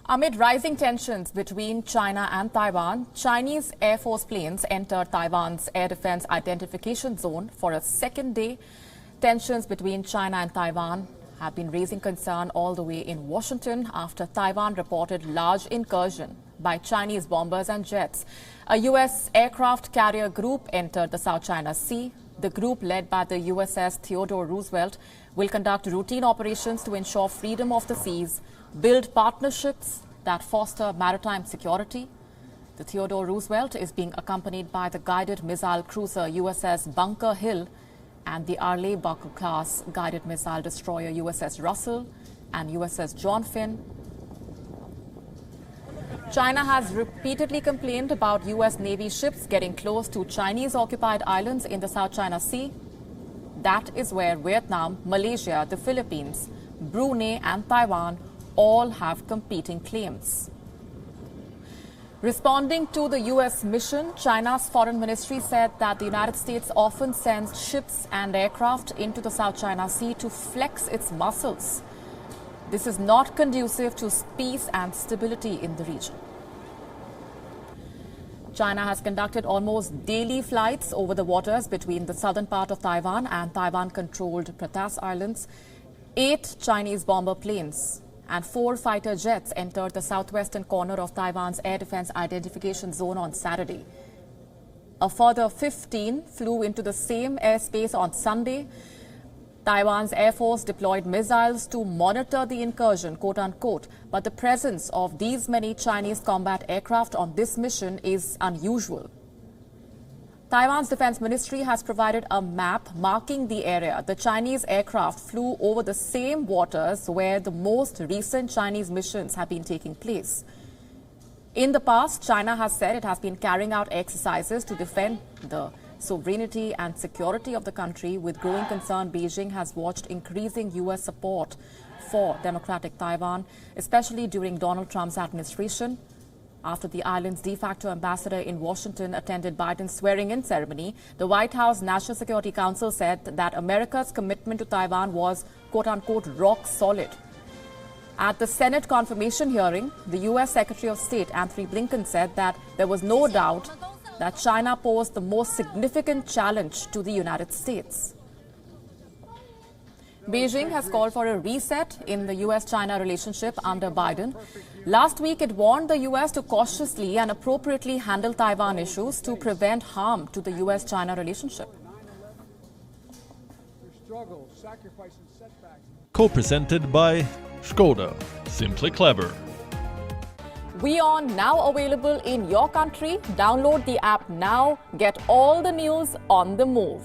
Amid rising tensions between China and Taiwan, Chinese Air Force planes entered Taiwan's air defense identification zone for a second day. Tensions between China and Taiwan have been raising concern all the way in Washington after Taiwan reported large incursion by Chinese bombers and jets. A U.S. aircraft carrier group entered the South China Sea. The group, led by the USS Theodore Roosevelt, will conduct routine operations to ensure freedom of the seas, build partnerships that foster maritime security. The Theodore Roosevelt is being accompanied by the guided missile cruiser USS Bunker Hill and the Arleigh-Burke-class guided missile destroyer USS Russell and USS John Finn. China has repeatedly complained about U.S. Navy ships getting close to Chinese-occupied islands in the South China Sea. That is where Vietnam, Malaysia, the Philippines, Brunei and Taiwan all have competing claims. Responding to the U.S. mission, China's foreign ministry said that the United States often sends ships and aircraft into the South China Sea to flex its muscles. This is not conducive to peace and stability in the region. China has conducted almost daily flights over the waters between the southern part of Taiwan and Taiwan-controlled Pratas Islands. 8 Chinese bomber planes and 4 fighter jets entered the southwestern corner of Taiwan's air defense identification zone on Saturday. A further 15 flew into the same airspace on Sunday. Taiwan's Air Force deployed missiles to monitor the incursion, quote-unquote, but the presence of these many Chinese combat aircraft on this mission is unusual. Taiwan's defense ministry has provided a map marking the area. The Chinese aircraft flew over the same waters where the most recent Chinese missions have been taking place. In the past, China has said it has been carrying out exercises to defend the sovereignty and security of the country. With growing concern, Beijing has watched increasing U.S. support for democratic Taiwan, especially during Donald Trump's administration. After the island's de facto ambassador in Washington attended Biden's swearing-in ceremony, the White House National Security Council said that America's commitment to Taiwan was, quote-unquote, rock solid. At the Senate confirmation hearing, the U.S. Secretary of State Anthony Blinken said that there was no doubt that China posed the most significant challenge to the United States. Beijing has called for a reset in the U.S.-China relationship under Biden. Last week, it warned the U.S. to cautiously and appropriately handle Taiwan issues to prevent harm to the U.S.-China relationship. Co-presented by Skoda. Simply clever. WION now available in your country. Download the app now. Get all the news on the move.